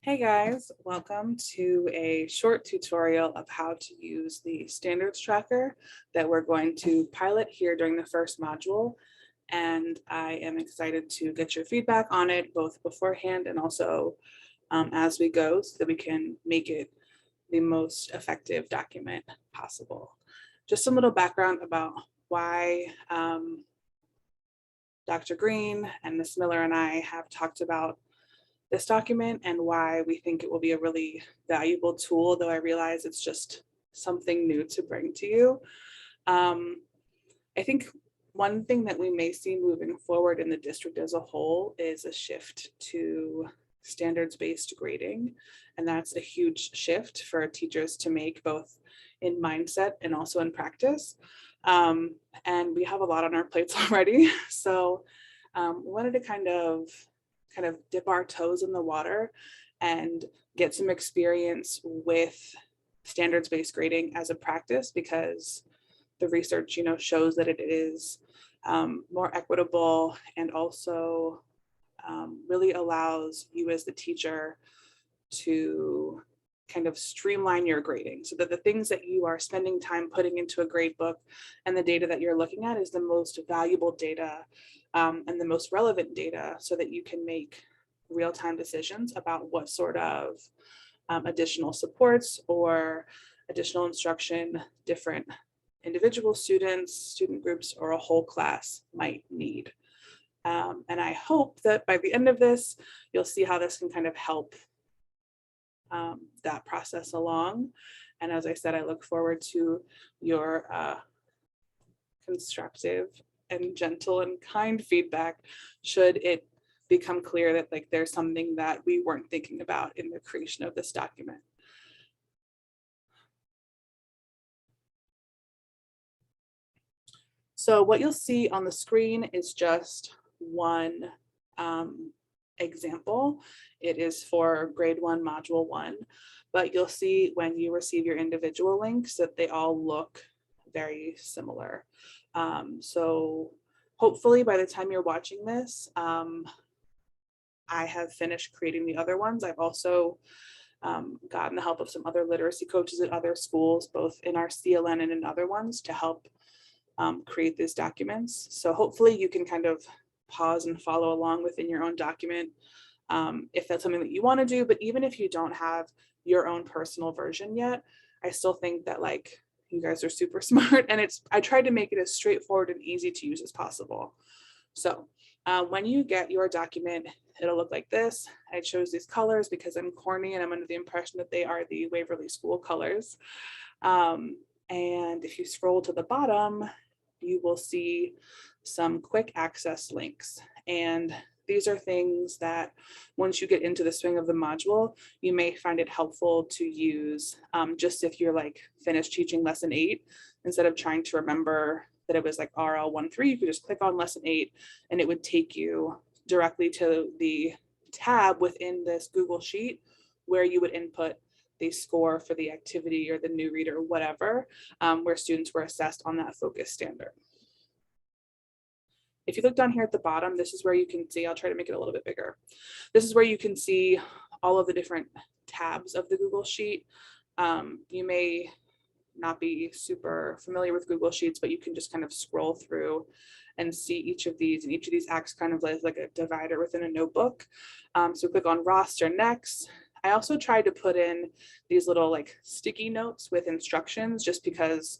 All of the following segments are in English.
Hey guys, welcome to a short tutorial of how to use the standards tracker that we're going to pilot here during the first module. And I am excited to get your feedback on it both beforehand and also as we go so that we can make it the most effective document possible. Just some little background about why Dr. Green and Ms. Miller and I have talked about this document and why we think it will be a really valuable tool, though I realize it's just something new to bring to you. I think one thing that we may see moving forward in the district as a whole is a shift to standards-based grading. And that's a huge shift for teachers to make both in mindset and also in practice. And we have a lot on our plates already. So we wanted to kind of dip our toes in the water and get some experience with standards-based grading as a practice, because the research, shows that it is more equitable and also really allows you as the teacher to kind of streamline your grading so that the things that you are spending time putting into a grade book and the data that you're looking at is the most valuable data and the most relevant data so that you can make real-time decisions about what sort of additional supports or additional instruction different individual students, student groups, or a whole class might need. And I hope that by the end of this, you'll see how this can kind of help that process along. And as I said, I look forward to your constructive and gentle and kind feedback should it become clear that there's something that we weren't thinking about in the creation of this document. So what you'll see on the screen is just one example. It is for grade 1, module 1, but you'll see when you receive your individual links that they all look very similar. So hopefully by the time you're watching this, I have finished creating the other ones. I've also gotten the help of some other literacy coaches at other schools, both in our CLN and in other ones, to help create these documents. So hopefully you can kind of pause and follow along within your own document if that's something that you want to do. But even if you don't have your own personal version yet, I still think that you guys are super smart, and I tried to make it as straightforward and easy to use as possible. So when you get your document, it'll look like this. I chose these colors because I'm corny and I'm under the impression that they are the Waverly School colors. And if you scroll to the bottom, you will see some quick access links. And these are things that once you get into the swing of the module, you may find it helpful to use just if you're finished teaching lesson 8, instead of trying to remember that it was RL13, you could just click on lesson 8 and it would take you directly to the tab within this Google Sheet where you would input the score for the activity or the new reader or whatever, where students were assessed on that focus standard. If you look down here at the bottom, this is where you can see, I'll try to make it a little bit bigger. This is where you can see all of the different tabs of the Google Sheet. You may not be super familiar with Google Sheets, but you can just kind of scroll through and see each of these, and each of these acts kind of like a divider within a notebook. So click on roster next. I also tried to put in these little sticky notes with instructions, just because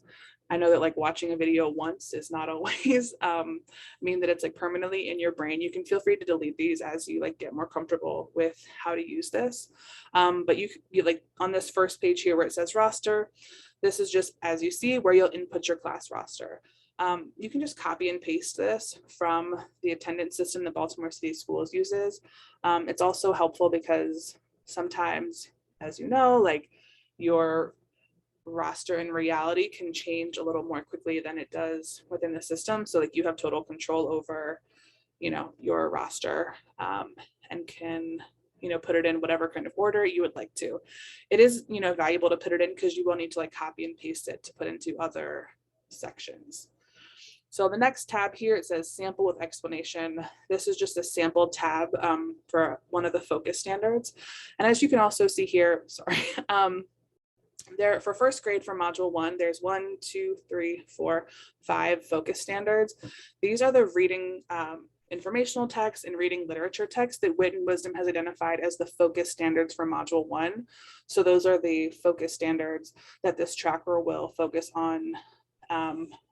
I know that watching a video once is not always mean that it's permanently in your brain. You can feel free to delete these as you get more comfortable with how to use this. But you on this first page here where it says roster, this is just, as you see, where you'll input your class roster. You can just copy and paste this from the attendance system that Baltimore City Schools uses. It's also helpful because sometimes, as you know, your roster in reality can change a little more quickly than it does within the system. So you have total control over, your roster and can, put it in whatever kind of order you would like to. It is, valuable to put it in because you will need to copy and paste it to put into other sections. So the next tab here, it says sample with explanation. This is just a sample tab for one of the focus standards. And as you can also see here, sorry, there for first grade for module 1, there's 1, 2, 3, 4, 5 focus standards. These are the reading informational text and reading literature text that Wit and Wisdom has identified as the focus standards for module 1. So those are the focus standards that this tracker will focus on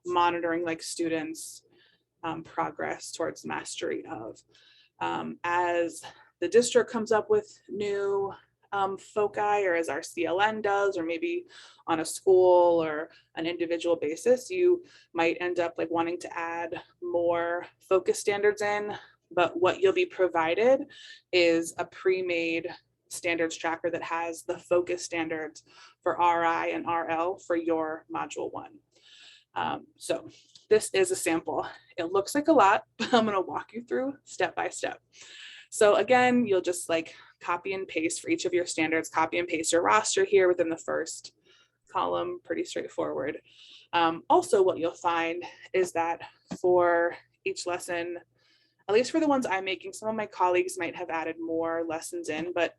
monitoring like students' progress towards mastery of. As the district comes up with new foci, or as our CLN does, or maybe on a school or an individual basis, you might end up like wanting to add more focus standards in, but what you'll be provided is a pre-made standards tracker that has the focus standards for RI and RL for your module 1. So this is a sample. It looks like a lot, but I'm going to walk you through step by step. So again, you'll just like copy and paste for each of your standards, copy and paste your roster here within the first column, pretty straightforward. Also, what you'll find is that for each lesson, at least for the ones I'm making, some of my colleagues might have added more lessons in, but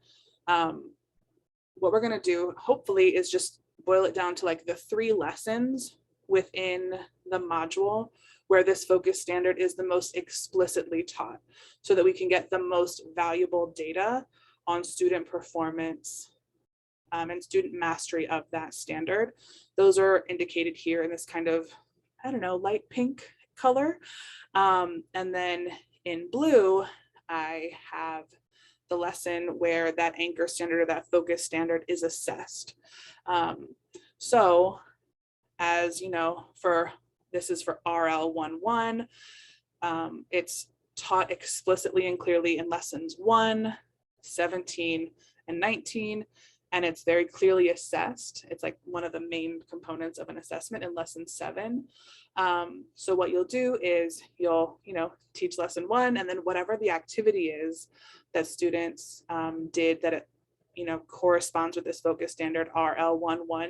what we're going to do, hopefully, is just boil it down to like the 3 lessons within the module where this focus standard is the most explicitly taught, so that we can get the most valuable data on student performance and student mastery of that standard. Those are indicated here in this kind of, I don't know, light pink color. And then in blue, I have the lesson where that anchor standard or that focus standard is assessed. So as you know, this is for RL 1.1. It's taught explicitly and clearly in lessons 1, 17, and 19, and it's very clearly assessed. It's like one of the main components of an assessment in lesson 7. So what you'll do is you'll, teach lesson 1, and then whatever the activity is that students did that it, corresponds with this focus standard RL 1.1,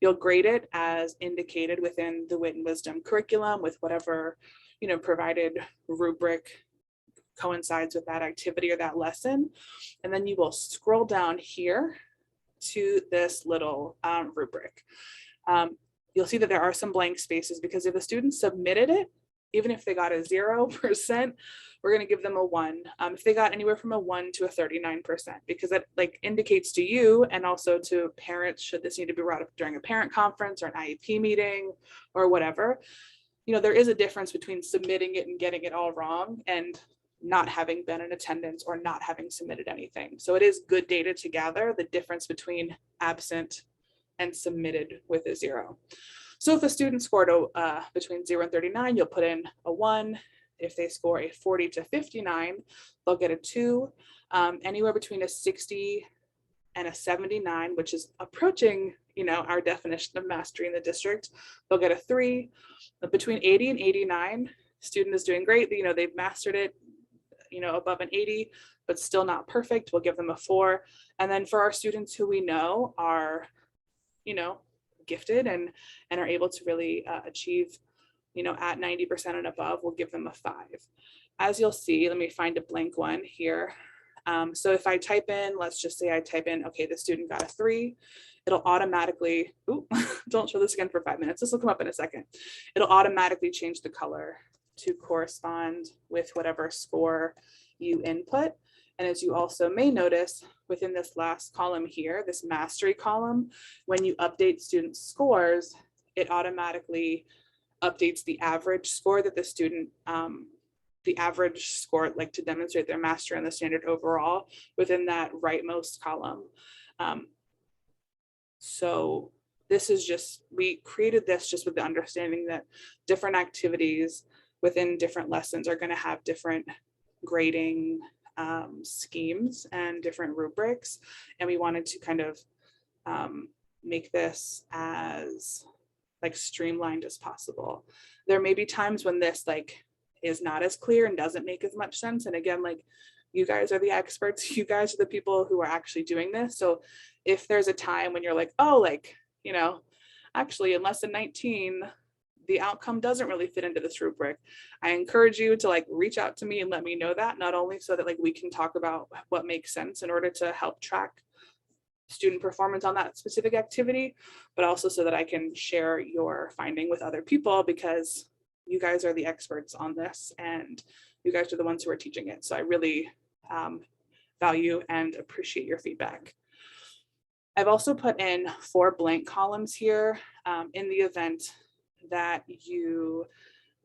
you'll grade it as indicated within the Wit and Wisdom curriculum with whatever, provided rubric coincides with that activity or that lesson. And then you will scroll down here to this little rubric. You'll see that there are some blank spaces because if a student submitted it, even if they got a 0%, we're going to give them a 1. If they got anywhere from a 1 to a 39%, because that like indicates to you and also to parents, should this need to be brought up during a parent conference or an IEP meeting or whatever, there is a difference between submitting it and getting it all wrong and not having been in attendance or not having submitted anything. So it is good data to gather the difference between absent and submitted with a 0. So if a student scored between 0 and 39, you'll put in a 1. If they score a 40 to 59, they'll get a 2. Anywhere between a 60 and a 79, which is approaching, our definition of mastery in the district, they'll get a 3. But between 80 and 89, student is doing great. They've mastered it, above an 80, but still not perfect. We'll give them a 4. And then for our students who we know are, gifted and are able to really achieve, at 90% and above, we'll give them a 5. As you'll see, let me find a blank one here. So if I type in, let's just say I type in, okay, the student got a 3, it'll automatically, don't show this again for 5 minutes. This will come up in a second. It'll automatically change the color to correspond with whatever score you input. And as you also may notice within this last column here, this mastery column, when you update student scores, it automatically updates the average score that the student, the average score, like to demonstrate their mastery on the standard overall within that rightmost column. So this is just, we created this just with the understanding that different activities within different lessons are going to have different grading schemes and different rubrics. And we wanted to kind of make this as like streamlined as possible. There may be times when this like is not as clear and doesn't make as much sense. And again, like you guys are the experts, you guys are the people who are actually doing this. So if there's a time when you're like, oh, like, actually in lesson 19, the outcome doesn't really fit into this rubric, I encourage you to like reach out to me and let me know that, not only so that like we can talk about what makes sense in order to help track student performance on that specific activity, but also so that I can share your finding with other people, because you guys are the experts on this and you guys are the ones who are teaching it. So I really value and appreciate your feedback. I've also put in 4 blank columns here in the event that you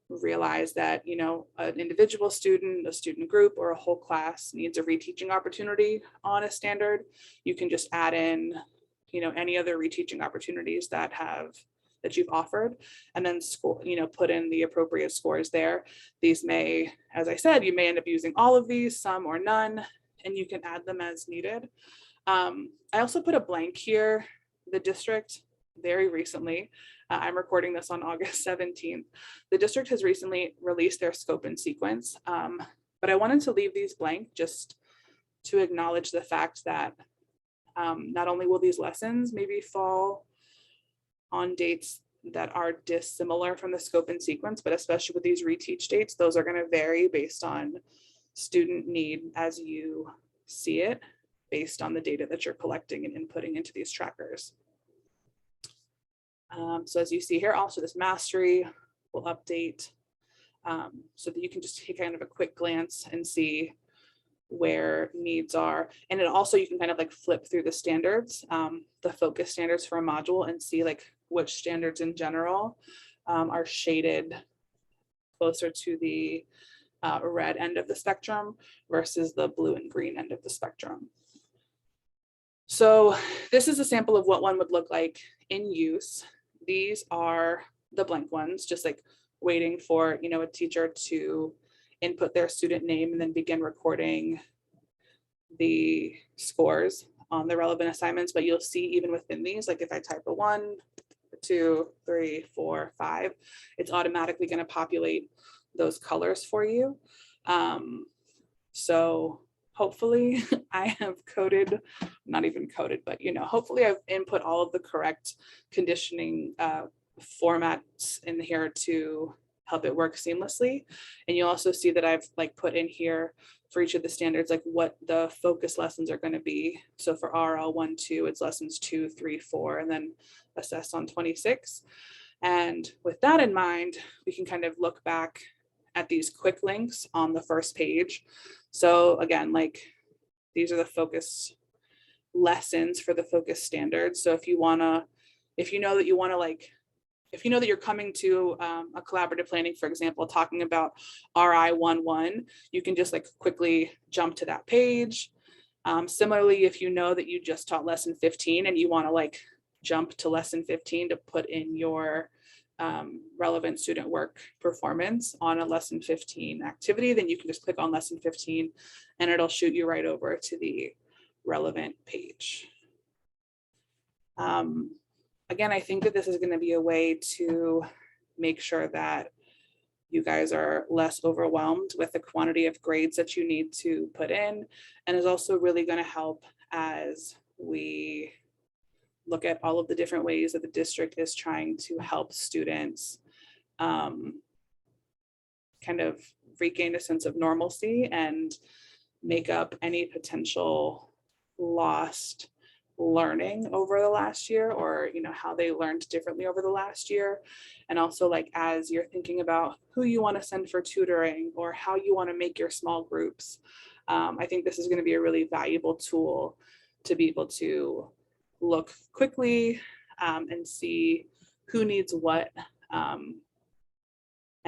realize that, you know, an individual student, a student group, or a whole class needs a reteaching opportunity on a standard. You can just add in, you know, any other reteaching opportunities that you've offered, and then score, you know, put in the appropriate scores there. These may, as I said, you may end up using all of these, some or none, and you can add them as needed. I also put a blank here. The district very recently, I'm recording this on August 17th. The district has recently released their scope and sequence, but I wanted to leave these blank just to acknowledge the fact that not only will these lessons maybe fall on dates that are dissimilar from the scope and sequence, but especially with these reteach dates, those are going to vary based on student need as you see it, based on the data that you're collecting and inputting into these trackers. So as you see here, also this mastery will update so that you can just take kind of a quick glance and see where needs are. And it also, you can kind of like flip through the standards, the focus standards for a module, and see like which standards in general are shaded closer to the red end of the spectrum versus the blue and green end of the spectrum. So this is a sample of what one would look like in use. These are the blank ones, just like waiting for, you know, a teacher to input their student name and then begin recording the scores on the relevant assignments. But you'll see even within these, like if I type a 1, 2, 3, 4, 5, it's automatically going to populate those colors for you. So hopefully I have coded, not even coded, but, you know, hopefully I've input all of the correct conditioning formats in here to help it work seamlessly. And you'll also see that I've like put in here for each of the standards, like what the focus lessons are going to be. So for RL 1, 2, it's lessons 2, 3, 4, and then assess on 26. And with that in mind, we can kind of look back at these quick links on the first page. So again, like these are the focus lessons for the focus standards. So if you know that you're coming to a collaborative planning, for example, talking about RI 1.1, you can just like quickly jump to that page. Similarly, if you know that you just taught lesson 15 and you want to like jump to lesson 15 to put in your relevant student work performance on a lesson 15 activity, then you can just click on lesson 15 and it'll shoot you right over to the relevant page. Again, I think that this is going to be a way to make sure that you guys are less overwhelmed with the quantity of grades that you need to put in, and is also really going to help as we look at all of the different ways that the district is trying to help students kind of regain a sense of normalcy and make up any potential lost learning over the last year, or you know how they learned differently over the last year. And also, like as you're thinking about who you want to send for tutoring or how you want to make your small groups, I think this is going to be a really valuable tool to be able to look quickly and see who needs what and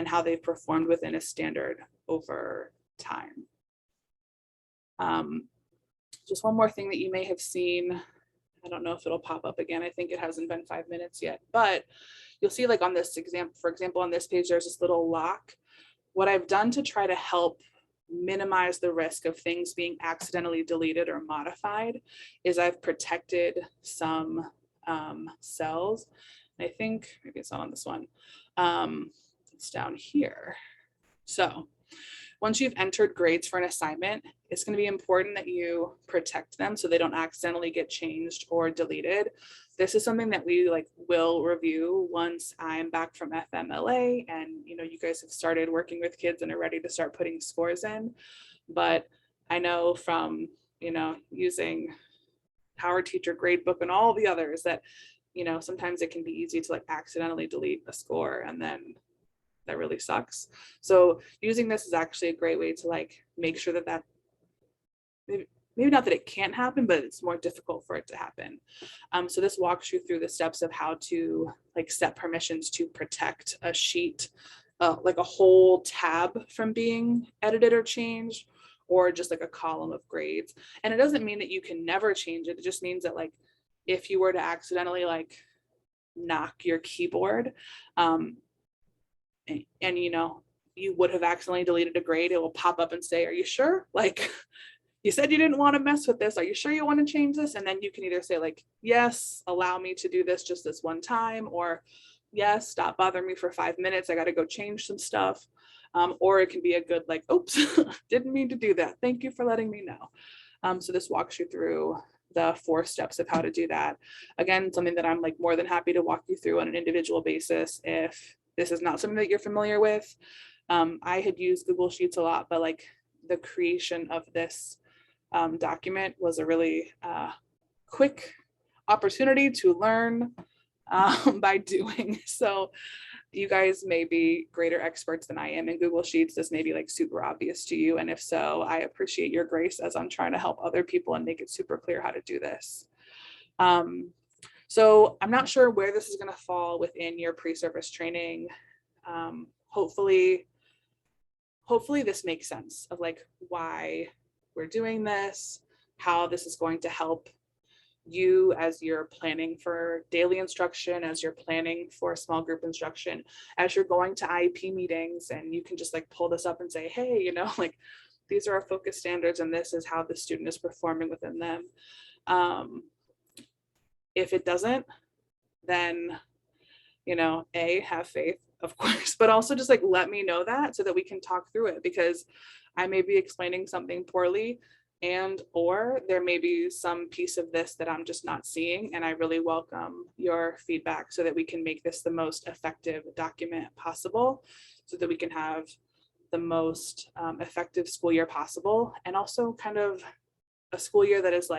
how they've performed within a standard over time. Just one more thing that you may have seen. I don't know if it'll pop up again. I think it hasn't been 5 minutes yet, but you'll see like on this example, for example, on this page, there's this little lock. What I've done to try to help minimize the risk of things being accidentally deleted or modified is I've protected some cells. I think maybe it's not on this one. It's down here. So once you've entered grades for an assignment, it's going to be important that you protect them so they don't accidentally get changed or deleted. This is something that we will review once I'm back from FMLA and you guys have started working with kids and are ready to start putting scores in. But I know from using Power Teacher Gradebook and all the others that sometimes it can be easy to accidentally delete a score, and then that really sucks. So using this is actually a great way to make sure that maybe not that it can't happen, but it's more difficult for it to happen. So this walks you through the steps of how to set permissions to protect a sheet, like a whole tab from being edited or changed, or just a column of grades. And it doesn't mean that you can never change it. It just means that if you were to accidentally knock your keyboard, and you would have accidentally deleted a grade, it will pop up and say, are you sure? You said you didn't want to mess with this. Are you sure you want to change this? And then you can either say yes, allow me to do this just this one time, or yes, stop bothering me for 5 minutes. I got to go change some stuff. Or it can be a good oops, didn't mean to do that. Thank you for letting me know. So this walks you through the 4 steps of how to do that. Again, something that I'm more than happy to walk you through on an individual basis if this is not something that you're familiar with. I had used Google Sheets a lot, but the creation of this document was a really quick opportunity to learn by doing. So you guys may be greater experts than I am in Google Sheets. This may be super obvious to you. And if so, I appreciate your grace as I'm trying to help other people and make it super clear how to do this. So I'm not sure where this is going to fall within your pre-service training. Hopefully this makes sense of why we're doing this, how this is going to help you as you're planning for daily instruction, as you're planning for small group instruction, as you're going to IEP meetings, and you can just pull this up and say, hey, these are our focus standards and this is how the student is performing within them. If it doesn't, then have faith, of course, but also just let me know that so that we can talk through it, because I may be explaining something poorly, and or there may be some piece of this that I'm just not seeing, and I really welcome your feedback so that we can make this the most effective document possible, so that we can have the most effective school year possible, and also kind of a school year that is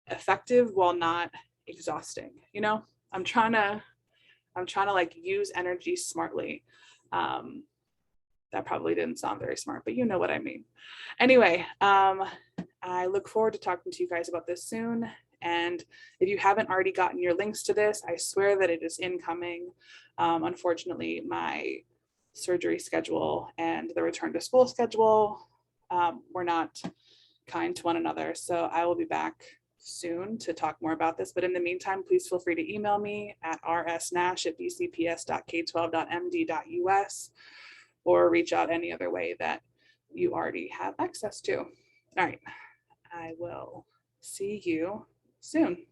effective while not exhausting. I'm trying to use energy smartly. That probably didn't sound very smart, but you know what I mean. Anyway, I look forward to talking to you guys about this soon. And if you haven't already gotten your links to this, I swear that it is incoming. Unfortunately, my surgery schedule and the return to school schedule were not kind to one another. So I will be back soon to talk more about this. But in the meantime, please feel free to email me at rsnash@bcps.k12.md.us or reach out any other way that you already have access to. All right, I will see you soon.